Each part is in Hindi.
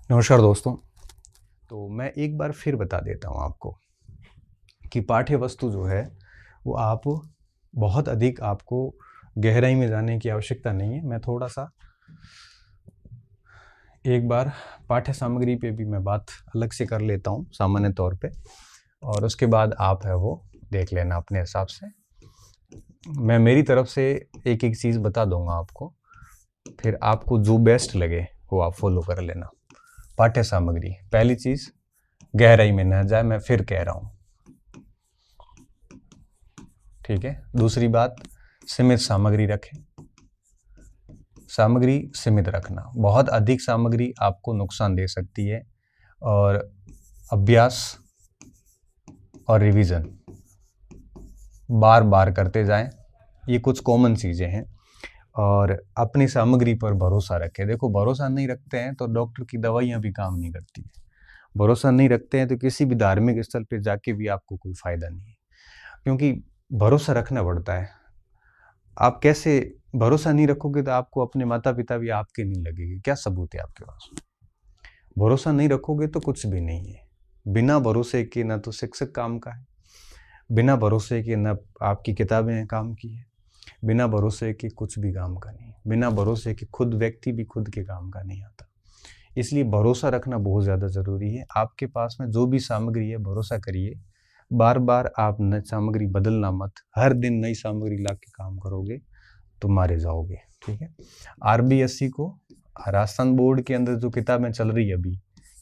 नमस्कार दोस्तों। तो मैं एक बार फिर बता देता हूँ आपको कि पाठ्य वस्तु जो है वो आप बहुत अधिक आपको गहराई में जाने की आवश्यकता नहीं है। मैं थोड़ा सा एक बार पाठ्य सामग्री पे भी मैं बात अलग से कर लेता हूँ सामान्य तौर पे, और उसके बाद आप है वो देख लेना अपने हिसाब से। मैं मेरी तरफ से एक एक चीज़ बता दूंगा आपको, फिर आपको जो बेस्ट लगे वो आप फॉलो कर लेना। पाठ्य सामग्री, पहली चीज़ गहराई में न जाए, मैं फिर कह रहा हूँ, ठीक है। दूसरी बात, सीमित सामग्री रखें। सामग्री सीमित रखना, बहुत अधिक सामग्री आपको नुकसान दे सकती है। और अभ्यास और रिवीजन बार बार करते जाएं, ये कुछ कॉमन चीज़ें हैं। और अपनी सामग्री पर भरोसा रखें। देखो, भरोसा नहीं रखते हैं तो डॉक्टर की दवाइयाँ भी काम नहीं करती है। भरोसा नहीं रखते हैं तो किसी भी धार्मिक स्थल पे जाके भी आपको कोई फायदा नहीं है, क्योंकि भरोसा रखना पड़ता है। आप कैसे भरोसा नहीं रखोगे तो आपको अपने माता पिता भी आपके नहीं लगेंगे, क्या सबूत है आपके पास? भरोसा नहीं रखोगे तो कुछ भी नहीं है। बिना भरोसे के न तो शिक्षक काम का है, बिना भरोसे के न आपकी किताबें काम की है, बिना भरोसे के कुछ भी काम का नहीं है, बिना भरोसे के खुद व्यक्ति भी खुद के काम का नहीं आता। इसलिए भरोसा रखना बहुत ज़्यादा ज़रूरी है। आपके पास में जो भी सामग्री है, भरोसा करिए। बार बार आप नई सामग्री बदलना मत। हर दिन नई सामग्री ला के काम करोगे तो मारे जाओगे, ठीक है। आरबीएससी को, राजस्थान बोर्ड के अंदर जो किताबें चल रही है अभी,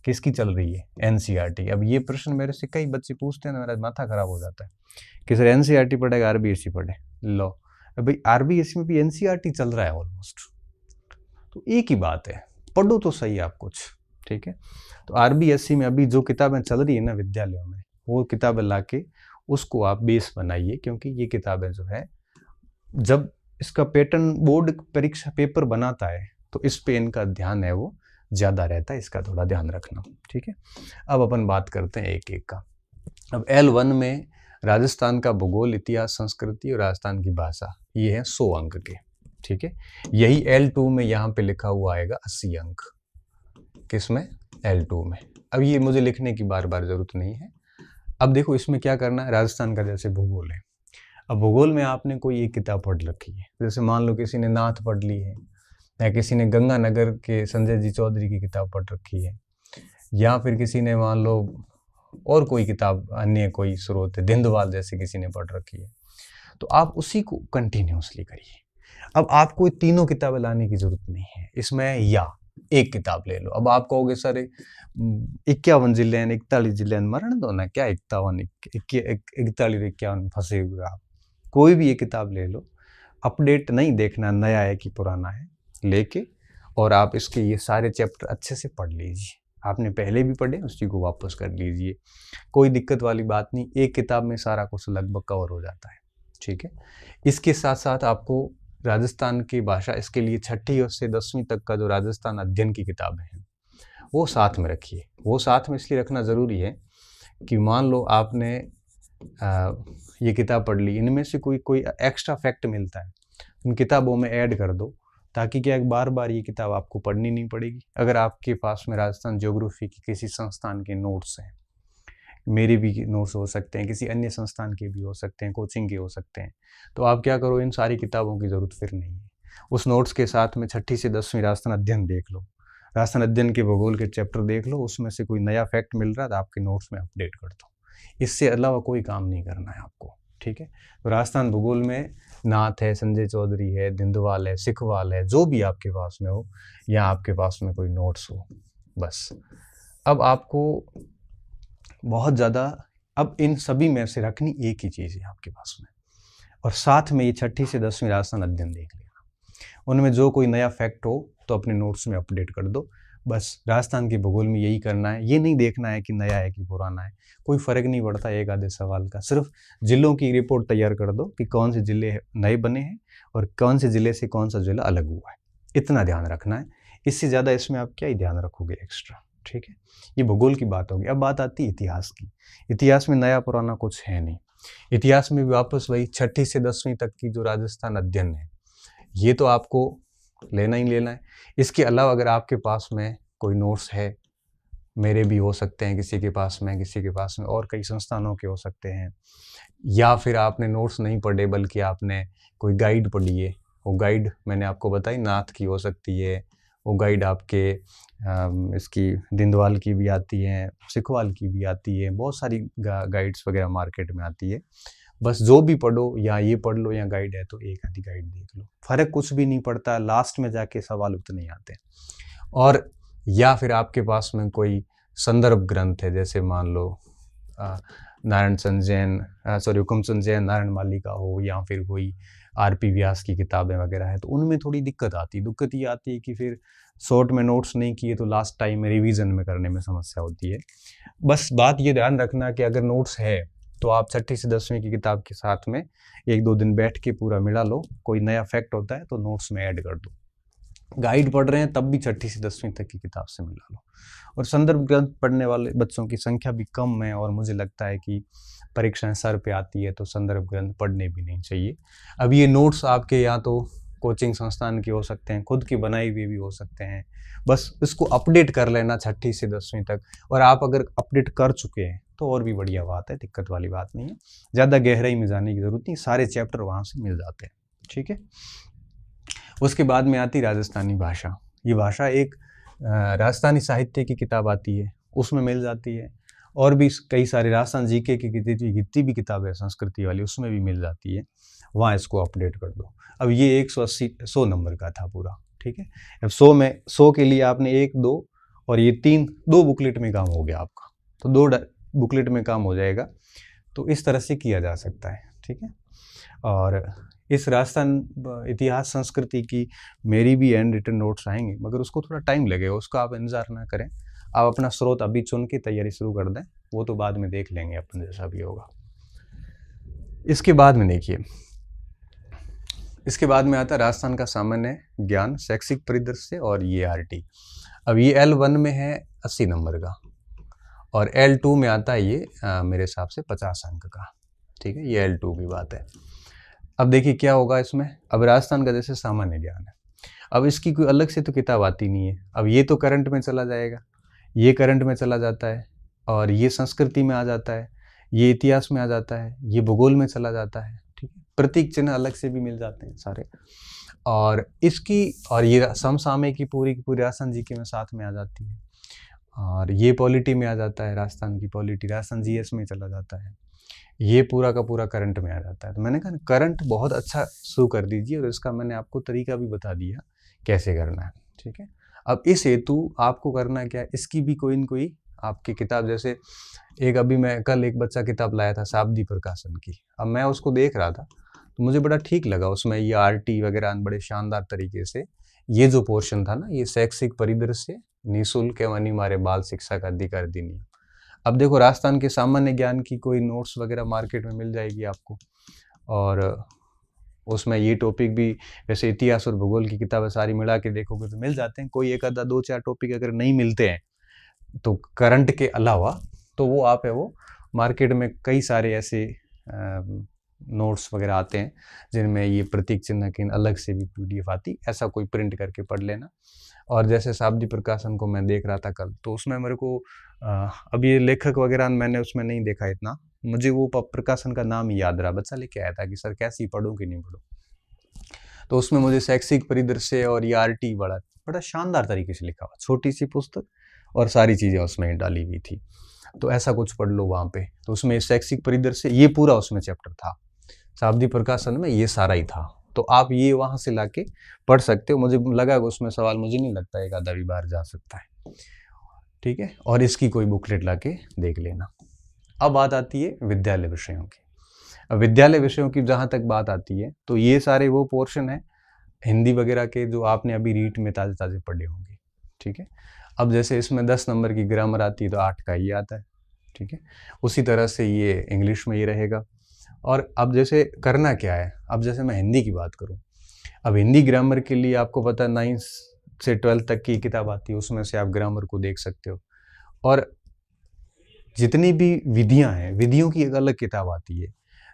किसकी चल रही है? एनसीईआरटी। अब ये प्रश्न मेरे से कई बच्चे पूछते हैं, मेरा माथा खराब हो जाता है कि सर एनसीईआरटी पढ़ेगा आरबीएससी पढ़े। लो भाई, आरबीएससी में भी एनसीईआरटी चल रहा है ऑलमोस्ट, तो एक ही बात है, पढ़ो तो सही आप कुछ, ठीक है। तो आरबीएससी में अभी जो किताबें चल रही है ना विद्यालयों में, वो किताबें लाके उसको आप बेस बनाइए, क्योंकि ये किताबें जो है, जब इसका पैटर्न बोर्ड परीक्षा पेपर बनाता है तो इस पे इनका ध्यान है वो ज़्यादा रहता है, इसका थोड़ा ध्यान रखना, ठीक है। अब अपन बात करते हैं एक एक का। अब L1 में राजस्थान का भूगोल, इतिहास, संस्कृति और राजस्थान की भाषा, ये है 100 अंक के, ठीक है। यही L2 में यहाँ पे लिखा हुआ आएगा 80 अंक। किसमें? L2 में। अब ये मुझे लिखने की बार बार जरूरत नहीं है। अब देखो इसमें क्या करना है, राजस्थान का जैसे भूगोल है। अब भूगोल में आपने कोई एक किताब पढ़ रखी है, जैसे मान लो किसी ने नाथ पढ़ ली है, या किसी ने गंगानगर के संजय जी चौधरी की किताब पढ़ रखी है, या फिर किसी ने मान लो और कोई किताब, अन्य कोई स्रोत है, धिंदवाल जैसे किसी ने पढ़ रखी है, तो आप उसी को कंटिन्यूसली करिए। अब आपको तीनों किताबें लाने की जरूरत नहीं है इसमें, या एक किताब ले लो। अब आप कहोगे सर 51 जिले हैं, 41 जिले हैं, मरण दो ना, क्या 51 41 51 फंसे हुए आप। कोई भी एक किताब ले लो, अपडेट नहीं देखना नया है कि पुराना है, लेके और आप इसके ये सारे चैप्टर अच्छे से पढ़ लीजिए। आपने पहले भी पढ़े, उसी को वापस कर लीजिए, कोई दिक्कत वाली बात नहीं। एक किताब में सारा कुछ लगभग कवर हो जाता है, ठीक है। इसके साथ साथ आपको राजस्थान की भाषा, इसके लिए 6ठी से 10वीं तक का जो राजस्थान अध्ययन की किताबें हैं वो साथ में रखिए। वो साथ में इसलिए रखना ज़रूरी है कि मान लो आपने ये किताब पढ़ ली, इनमें से कोई कोई एक्स्ट्रा फैक्ट मिलता है, उन किताबों में ऐड कर दो, ताकि क्या बार बार ये किताब आपको पढ़नी नहीं पड़ेगी। अगर आपके पास में राजस्थान ज्योग्राफी की किसी संस्थान के नोट्स हैं, मेरे भी नोट्स हो सकते हैं, किसी अन्य संस्थान के भी हो सकते हैं, कोचिंग के हो सकते हैं, तो आप क्या करो, इन सारी किताबों की ज़रूरत फिर नहीं है। उस नोट्स के साथ में 6ठी से 10वीं राजस्थान अध्ययन देख लो, राजस्थान अध्ययन के भूगोल के चैप्टर देख लो, उसमें से कोई नया फैक्ट मिल रहा है तो आपके नोट्स में अपडेट कर दो। इससे अलावा कोई काम नहीं करना है आपको, ठीक है। तो राजस्थान भूगोल में नाथ है, संजय चौधरी है, धिंदवाल है, सिखवाल है, जो भी आपके पास में हो, या आपके पास में कोई नोट्स हो, बस। अब आपको बहुत ज़्यादा, अब इन सभी में से रखनी एक ही चीज़ है आपके पास में, और साथ में ये 6ठी से 10वीं राजस्थान अध्ययन देख लेना। उनमें जो कोई नया फैक्ट हो तो अपने नोट्स में अपडेट कर दो, बस। राजस्थान के भूगोल में यही करना है, ये नहीं देखना है कि नया है कि पुराना है, कोई फ़र्क नहीं पड़ता एक आधे सवाल का। सिर्फ जिलों की रिपोर्ट तैयार कर दो कि कौन से जिले नए बने हैं और कौन से जिले से कौन सा जिला अलग हुआ है, इतना ध्यान रखना है। इससे ज़्यादा इसमें आप क्या ही ध्यान रखोगे एक्स्ट्रा, ठीक है। ये भूगोल की बात होगी। अब बात आती है इतिहास की। इतिहास में नया पुराना कुछ है नहीं। इतिहास में भी वापस वही 6ठी से 10वीं तक की जो राजस्थान अध्ययन है, ये तो आपको लेना ही लेना है। इसके अलावा अगर आपके पास में कोई नोट्स है मेरे भी हो सकते हैं, किसी के पास में, किसी के पास में, और कई संस्थानों के हो सकते हैं। या फिर आपने नोट्स नहीं पढ़े बल्कि आपने कोई गाइड पढ़ी है, वो गाइड मैंने आपको बताई नाथ की हो सकती है, वो गाइड आपके इसकी दिंदवाल की भी आती है, सिखवाल की भी आती है, बहुत सारी गाइड्स वगैरह मार्केट में आती है। बस जो भी पढ़ो, या ये पढ़ लो या गाइड है तो एक आधी गाइड देख लो, फर्क कुछ भी नहीं पड़ता, लास्ट में जाके सवाल उतने ही आते हैं। और या फिर आपके पास में कोई संदर्भ ग्रंथ है, जैसे मान लो नारायण चंद जैन, हुकुमचंद जैन, नारायण मालिका हो, या फिर कोई आरपी व्यास की किताबें वगैरह है, तो उनमें थोड़ी दिक्कत आती है। दिक्कत ये आती है कि फिर शॉर्ट में नोट्स नहीं किए तो लास्ट टाइम में रिवीजन में करने में समस्या होती है। बस बात ये ध्यान रखना कि अगर नोट्स है तो आप 6ठी से 10वीं की किताब के साथ में 1-2 दिन बैठ के पूरा मिला लो, कोई नया फैक्ट होता है तो नोट्स में ऐड कर दो। गाइड पढ़ रहे हैं तब भी 6ठी से 10वीं तक की किताब से मिला लो। और संदर्भ ग्रंथ पढ़ने वाले बच्चों की संख्या भी कम है, और मुझे लगता है कि परीक्षाएं सर पे आती है तो संदर्भ ग्रंथ पढ़ने भी नहीं चाहिए। अब ये नोट्स आपके या तो कोचिंग संस्थान के हो सकते हैं, खुद की बनाई हुई भी हो सकते हैं, बस इसको अपडेट कर लेना 6ठी से 10वीं तक। और आप अगर अपडेट कर चुके हैं तो और भी बढ़िया बात है, दिक्कत वाली बात नहीं है, ज़्यादा गहराई में जाने की ज़रूरत नहीं, सारे चैप्टर वहाँ से मिल जाते हैं। ठीक है। उसके बाद में आती राजस्थानी भाषा। ये भाषा एक राजस्थानी साहित्य की किताब आती है, उसमें मिल जाती है, और भी कई सारे राजस्थान जीके की जितनी भी किताबें है संस्कृति वाली, उसमें भी मिल जाती है, वहाँ इसको अपडेट कर दो। अब ये 180 नंबर का था पूरा। ठीक है। अब 100 के लिए आपने 1, 2 और ये 2 बुकलेट में काम हो गया आपका, तो 2 बुकलेट में काम हो जाएगा। तो इस तरह से किया जा सकता है। ठीक है। और इस राजस्थान इतिहास संस्कृति की मेरी भी हैंड रिटन नोट्स आएंगे, मगर उसको थोड़ा टाइम लगेगा, उसका आप इंतजार ना करें। आप अपना स्रोत अभी चुन के तैयारी शुरू कर दें, वो तो बाद में देख लेंगे अपन जैसा भी होगा। इसके बाद में देखिए, इसके बाद में आता है राजस्थान का सामान्य ज्ञान, शैक्षिक परिदृश्य और ये आरटी। अब ये L1 में है 80 नंबर का, और L2 में आता है ये मेरे हिसाब से 50 अंक का। ठीक है, ये L2 की बात है। अब देखिए क्या होगा इसमें। अब राजस्थान का जैसे सामान्य ज्ञान है, अब इसकी कोई अलग से तो किताब आती नहीं है। अब ये तो करंट में चला जाएगा, ये करंट में चला जाता है, और ये संस्कृति में आ जाता है, ये इतिहास में आ जाता है, ये भूगोल में चला जाता है। ठीक है। प्रतीक चिन्ह अलग से भी मिल जाते हैं सारे, और इसकी, और ये समसामयिक की पूरी राजस्थान जीके में साथ में आ जाती है, और ये पॉलिटी में आ जाता है, राजस्थान की पॉलिटी राजस्थान जीएस में चला जाता है, ये पूरा का पूरा करंट में आ जाता है। तो मैंने कहा करंट बहुत अच्छा शुरू कर दीजिए, और इसका मैंने आपको तरीका भी बता दिया कैसे करना है। ठीक है। अब इस हेतु आपको करना क्या है, इसकी भी कोई न कोई आपकी किताब, जैसे एक अभी मैं कल एक बच्चा किताब लाया था शाब्दी प्रकाशन की, अब मैं उसको देख रहा था तो मुझे बड़ा ठीक लगा, उसमें ये आरटी वगैरह बड़े शानदार तरीके से, ये जो पोर्शन था ना, ये शैक्षिक परिदृश्य निःशुल्क एवं अनिवार्य बाल शिक्षा का अधिकार अधिनियम। अब देखो राजस्थान के सामान्य ज्ञान की कोई नोट्स वगैरह मार्केट में मिल जाएगी आपको, और उसमें ये टॉपिक भी, वैसे इतिहास और भूगोल की किताबें सारी मिला के देखोगे तो मिल जाते हैं। कोई एक आधा 2-4 टॉपिक अगर नहीं मिलते हैं तो करंट के अलावा, तो वो आप है वो मार्केट में कई सारे ऐसे नोट्स वगैरह आते हैं जिनमें ये प्रतीक चिन्ह की अलग से भी PDF आती, ऐसा कोई प्रिंट करके पढ़ लेना। और जैसे शाब्दी प्रकाशन को मैं देख रहा था कल, तो उसमें मेरे को अब ये लेखक वगैरह मैंने उसमें नहीं देखा इतना, मुझे वो प्रकाशन का नाम ही याद रहा, बच्चा लेके आया था कि सर कैसी पढ़ूं कि नहीं पढ़ूं, तो उसमें मुझे शैक्षिक परिदृश्य और ये आरटी बड़ा शानदार तरीके से लिखा हुआ, छोटी सी पुस्तक और सारी चीज़ें उसमें डाली हुई थी, तो ऐसा कुछ पढ़ लो वहाँ पे। तो उसमें शैक्षिक परिदृश्य ये पूरा उसमें चैप्टर था, शाब्दी प्रकाशन में ये सारा ही था, तो आप ये वहाँ से लाके पढ़ सकते हो। मुझे लगा उसमें सवाल, मुझे नहीं लगता एक आधा भी बार जा सकता है। ठीक है। और इसकी कोई बुकलेट लाके देख लेना। अब बात आती है विद्यालय विषयों की। अब विद्यालय विषयों की जहाँ तक बात आती है, तो ये सारे वो पोर्शन है हिंदी वगैरह के जो आपने अभी रीट में ताज़े ताज़े पढ़े होंगे। ठीक है। अब जैसे इसमें 10 नंबर की ग्रामर आती है तो 8 का ये आता है। ठीक है। उसी तरह से ये इंग्लिश में ये रहेगा। और अब जैसे करना क्या है, अब जैसे मैं हिंदी की बात करूं, अब हिंदी ग्रामर के लिए आपको पता 9 से 12 तक की किताब आती है, उसमें से आप ग्रामर को देख सकते हो। और जितनी भी विधियां हैं, विधियों की एक अलग किताब आती है,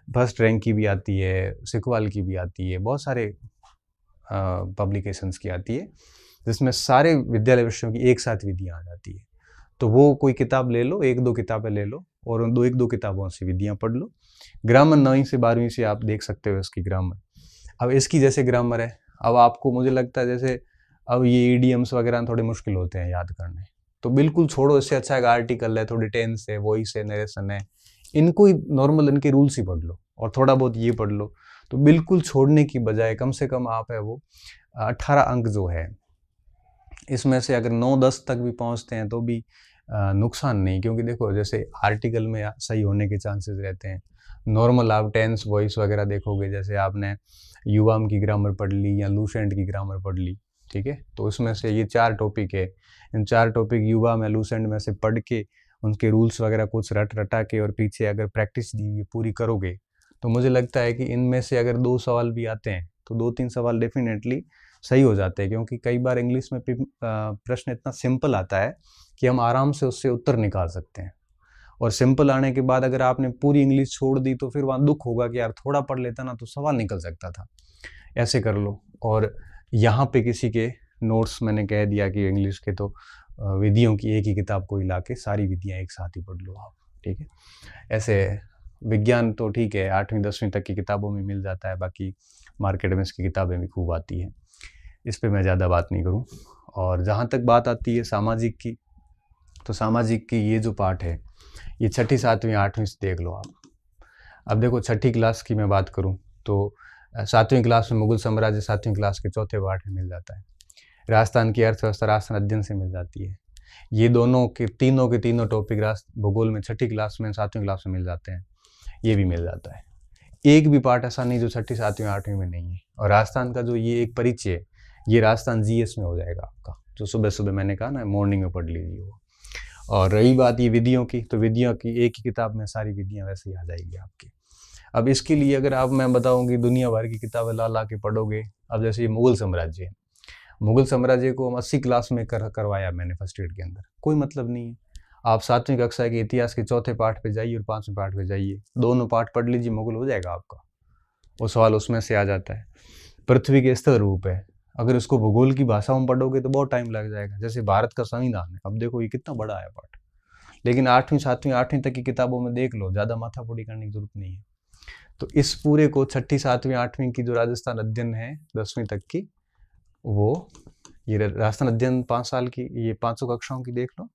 फर्स्ट रैंक की भी आती है, सिखवाल की भी आती है, बहुत सारे पब्लिकेशंस की आती है, जिसमें सारे विद्यालय विषयों की एक साथ विधियां आ जाती है। तो वो कोई किताब ले लो, 1-2 किताबें ले लो और उन 1-2 किताबों से विधियाँ पढ़ लो। ग्रामर 9वीं से 12वीं से आप देख सकते हो इसकी ग्रामर। अब इसकी जैसे ग्रामर है, अब आपको मुझे लगता है जैसे अब ये ईडियम्स वगैरह थोड़े मुश्किल होते हैं याद करने, तो बिल्कुल छोड़ो, इससे अच्छा एक आर्टिकल है, थोड़ी टेंस है, वॉइस है, नरेशन है, इनको ही नॉर्मल इनके रूल्स ही पढ़ लो और थोड़ा बहुत ये पढ़ लो। तो बिल्कुल छोड़ने की बजाय कम से कम आप है वो 18 अंक जो है, इसमें से अगर 9-10 तक भी पहुंचते हैं तो भी नुकसान नहीं, क्योंकि देखो जैसे आर्टिकल में सही होने के चांसेस रहते हैं। नॉर्मल आप टेंस वॉइस वगैरह देखोगे, जैसे आपने युवाम की ग्रामर पढ़ ली या लूसेंट की ग्रामर पढ़ ली, ठीक है, तो उसमें से ये 4 टॉपिक है, इन 4 टॉपिक युवाम या लूसेंट में से पढ़ के उनके रूल्स वगैरह कुछ रटा के और पीछे अगर प्रैक्टिस दी हुई पूरी करोगे, तो मुझे लगता है कि इनमें से अगर 2 सवाल भी आते हैं तो 2-3 सवाल डेफिनेटली सही हो जाते हैं, क्योंकि कई बार इंग्लिश में प्रश्न इतना सिंपल आता है कि हम आराम से उससे उत्तर निकाल सकते हैं। और सिंपल आने के बाद अगर आपने पूरी इंग्लिश छोड़ दी तो फिर वहाँ दुख होगा कि यार थोड़ा पढ़ लेता ना तो सवाल निकल सकता था। ऐसे कर लो। और यहाँ पे किसी के नोट्स मैंने कह दिया कि इंग्लिश के तो विधियों की एक ही किताब को हिला के सारी विधियाँ एक साथ ही पढ़ लो आप, ठीक है। ऐसे विज्ञान तो ठीक है 8वीं 10वीं तक की किताबों में मिल जाता है, बाकी मार्केट में इसकी किताबें भी खूब आती हैं, इस पे मैं ज़्यादा बात नहीं करूँ। और जहाँ तक बात आती है सामाजिक की, तो सामाजिक की ये जो पार्ट है ये 6ठी 7वीं 8वीं से देख लो आप। अब देखो 6ठी क्लास की मैं बात करूँ तो 7वीं क्लास में मुगल साम्राज्य 7वीं क्लास के चौथे पार्ट में मिल जाता है। राजस्थान की अर्थव्यवस्था राजस्थान अध्ययन से मिल जाती है। ये दोनों के तीनों टॉपिक भूगोल में 6ठी क्लास में 7वीं क्लास में मिल जाते हैं, ये भी मिल जाता है। एक भी पार्ट ऐसा नहीं जो 6ठी 7वीं 8वीं में नहीं है। और राजस्थान का जो ये एक परिचय है, ये राजस्थान जीएस में हो जाएगा आपका, जो सुबह सुबह मैंने कहा ना मॉर्निंग में पढ़ लीजिए वो। और रही बात ये विधियों की, तो विधियों की एक ही किताब में सारी विधियाँ वैसे ही आ जाएगी आपकी। अब इसके लिए अगर आप मैं बताऊँ कि दुनिया भर की किताबें ला के पढ़ोगे, अब जैसे ये मुगल साम्राज्य है, मुगल साम्राज्य को हम 80 क्लास में करवाया मैंने फर्स्ट एड के अंदर, कोई मतलब नहीं है। आप 7वीं कक्षा के इतिहास के चौथे पाठ पे जाइए और 5वें पाठ पे जाइए, दोनों पाठ पढ़ लीजिए, मुगल हो जाएगा आपका। वो सवाल उसमें से आ जाता है। पृथ्वी के स्तर रूप है, अगर इसको भूगोल की भाषा में पढ़ोगे तो बहुत टाइम लग जाएगा। जैसे भारत का संविधान है, अब देखो ये कितना बड़ा है पाठ, लेकिन 8वीं 7वीं 8वीं तक की किताबों में देख लो, ज़्यादा माथापच्ची करने की जरूरत नहीं है। तो इस पूरे को 6ठी 7वीं 8वीं की जो राजस्थान अध्ययन है 10वीं तक की, वो ये राजस्थान अध्ययन 5 साल की, ये 500 कक्षाओं की देख लो।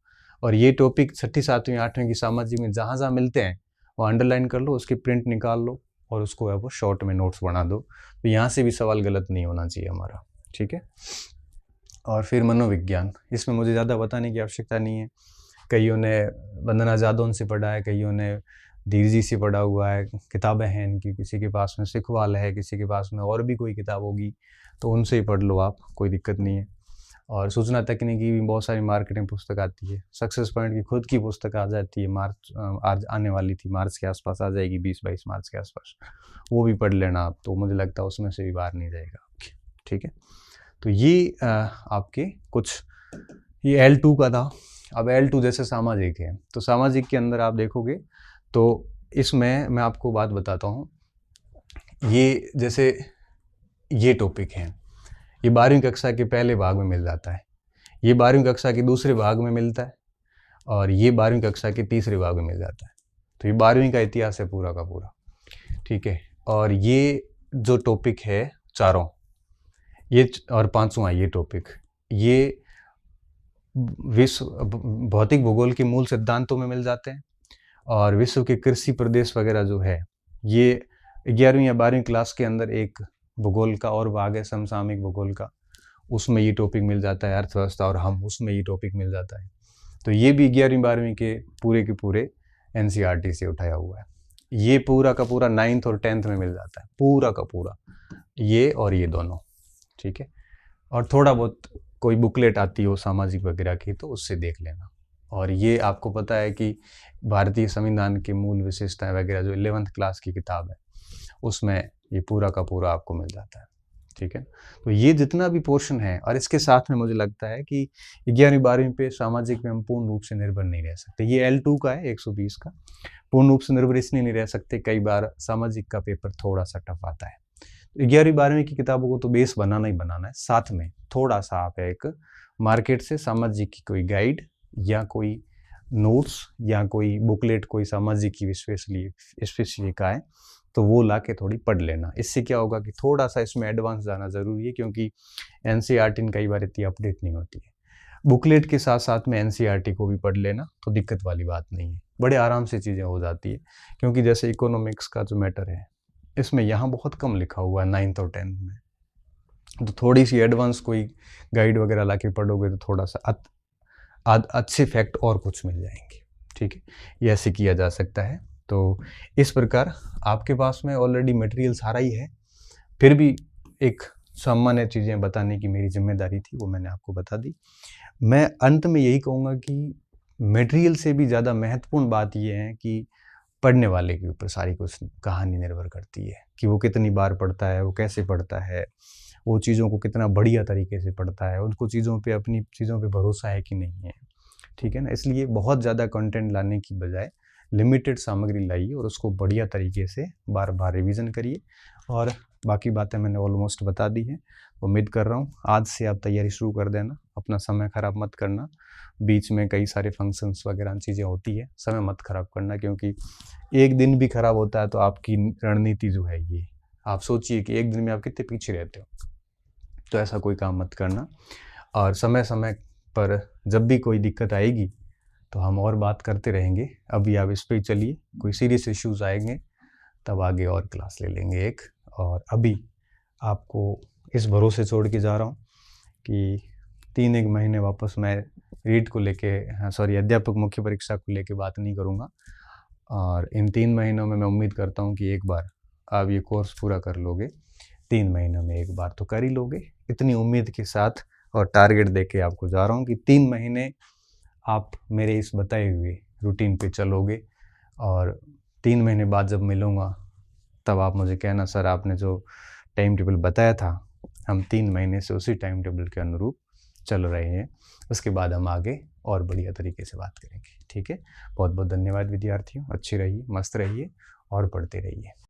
और ये टॉपिक 6ठी 7वीं 8वीं की सामाजिक में जहाँ जहाँ मिलते हैं वो अंडरलाइन कर लो, उसकी प्रिंट निकाल लो और उसको है वो शॉर्ट में नोट्स बना दो, तो यहाँ से भी सवाल गलत नहीं होना चाहिए हमारा, ठीक है। और फिर मनोविज्ञान, इसमें मुझे ज़्यादा बताने की आवश्यकता नहीं है, कईयों ने वंदना जादौन से पढ़ा है, कईयों ने धीर जी से पढ़ा हुआ है, किताबें हैं इनकी, किसी के पास में सिखवाल है, किसी के पास में और भी कोई किताब होगी तो उनसे ही पढ़ लो आप, कोई दिक्कत नहीं है। और सूचना तकनीकी की भी बहुत सारी मार्केटिंग पुस्तक आती है, सक्सेस पॉइंट की खुद की पुस्तक आ जाती है, आज आने वाली थी, मार्च के आसपास आ जाएगी, 20-22 मार्च के आसपास, वो भी पढ़ लेना आप, तो मुझे लगता है उसमें से भी बाहर नहीं जाएगा आपके, ठीक है। तो ये आपके कुछ, ये L2 का था। अब L2 जैसे सामाजिक है, तो सामाजिक के अंदर आप देखोगे तो इसमें मैं आपको बात बताता हूँ, ये जैसे ये टॉपिक है, ये 12वीं कक्षा के पहले भाग में मिल जाता है, ये 12वीं कक्षा के दूसरे भाग में मिलता है, और ये 12वीं कक्षा के तीसरे भाग में मिल जाता है। तो ये 12वीं का इतिहास है पूरा का पूरा, ठीक है। और ये जो टॉपिक है चारों, ये और 5वां ये टॉपिक, ये विश्व भौतिक भूगोल के मूल सिद्धांतों में मिल जाते हैं। और विश्व के कृषि प्रदेश वगैरह जो है, ये 11वीं या 12वीं क्लास के अंदर एक भूगोल का और भाग है समसामयिक भूगोल का, उसमें ये टॉपिक मिल जाता है, अर्थव्यवस्था और हम, उसमें ये टॉपिक मिल जाता है। तो ये भी 11वीं 12वीं के पूरे NCERT से उठाया हुआ है। ये पूरा का पूरा 9th और 10th में मिल जाता है, पूरा का पूरा, ये और ये दोनों, ठीक है। और थोड़ा बहुत कोई बुकलेट आती हो सामाजिक वगैरह की तो उससे देख लेना। और ये आपको पता है कि भारतीय संविधान के मूल विशेषताएं वगैरह जो 11th क्लास की किताब है उसमें ये पूरा का पूरा आपको मिल जाता है, ठीक है। तो ये जितना भी पोर्शन है, और इसके साथ में मुझे लगता है कि 11वीं 12वीं पे सामाजिक में हम पूर्ण रूप से निर्भर नहीं रह सकते। ये L2 का है 120 का, पूर्ण रूप से निर्भर इसलिए नहीं रह सकते, कई बार सामाजिक का पेपर थोड़ा सा टफ आता है। 11वीं 12वीं की किताबों को तो बेस बनाना ही बनाना है, साथ में थोड़ा सा आप एक मार्केट से सामाजिक की कोई गाइड या कोई नोट्स या कोई बुकलेट कोई सामाजिक की स्पेशली का है तो वो ला के थोड़ी पढ़ लेना। इससे क्या होगा कि थोड़ा सा इसमें एडवांस जाना ज़रूरी है, क्योंकि एनसीईआरटी कई बार इतनी अपडेट नहीं होती है। बुकलेट के साथ साथ में एनसीईआरटी को भी पढ़ लेना तो दिक्कत वाली बात नहीं है, बड़े आराम से चीज़ें हो जाती है। क्योंकि जैसे इकोनॉमिक्स का जो मैटर है इसमें यहाँ बहुत कम लिखा हुआ है 9th और 10th में, तो थोड़ी सी एडवांस कोई गाइड वगैरह ला के पढ़ोगे तो थोड़ा सा अच्छे फैक्ट और कुछ मिल जाएंगे। ठीक है, ये ऐसे किया जा सकता है। तो इस प्रकार आपके पास में ऑलरेडी मटेरियल सारा ही है, फिर भी एक सामान्य चीज़ें बताने की मेरी जिम्मेदारी थी, वो मैंने आपको बता दी। मैं अंत में यही कहूँगा कि मटेरियल से भी ज़्यादा महत्वपूर्ण बात ये है कि पढ़ने वाले के ऊपर सारी कुछ कहानी निर्भर करती है कि वो कितनी बार पढ़ता है, वो कैसे पढ़ता है, वो चीज़ों को कितना बढ़िया तरीके से पढ़ता है, उनको चीज़ों पे अपनी चीज़ों पे भरोसा है कि नहीं है। ठीक है ना, इसलिए बहुत ज़्यादा कंटेंट लाने की बजाय लिमिटेड सामग्री लाइए और उसको बढ़िया तरीके से बार बार रिवीजन करिए। और बाकी बातें मैंने ऑलमोस्ट बता दी हैं। उम्मीद कर रहा हूँ आज से आप तैयारी शुरू कर देना, अपना समय ख़राब मत करना। बीच में कई सारे फंक्शंस वगैरह चीज़ें होती है, समय मत ख़राब करना, क्योंकि एक दिन भी ख़राब होता है तो आपकी रणनीति जो है ये, आप सोचिए कि एक दिन में आप कितने पीछे रहते हो, तो ऐसा कोई काम मत करना। और समय समय पर जब भी कोई दिक्कत आएगी तो हम और बात करते रहेंगे। अभी आप इस पे ही चलिए, कोई सीरियस इश्यूज आएंगे तब आगे और क्लास ले लेंगे एक। और अभी आपको इस भरोसे छोड़ के जा रहा हूँ कि 3-1 महीने वापस मैं रीट को लेके अध्यापक मुख्य परीक्षा को लेके बात नहीं करूँगा। और इन 3 महीनों में मैं उम्मीद करता हूँ कि एक बार आप ये कोर्स पूरा कर लोगे, 3 महीनों में एक बार तो कर ही लोगे, इतनी उम्मीद के साथ और टारगेट दे के आपको जा रहा हूँ कि 3 महीने आप मेरे इस बताए हुए रूटीन पे चलोगे। और 3 महीने बाद जब मिलूँगा तब आप मुझे कहना, सर आपने जो टाइम टेबल बताया था हम 3 महीने से उसी टाइम टेबल के अनुरूप चल रहे हैं। उसके बाद हम आगे और बढ़िया तरीके से बात करेंगे। ठीक है, बहुत बहुत धन्यवाद विद्यार्थियों, अच्छे रहिए, मस्त रहिए और पढ़ते रहिए।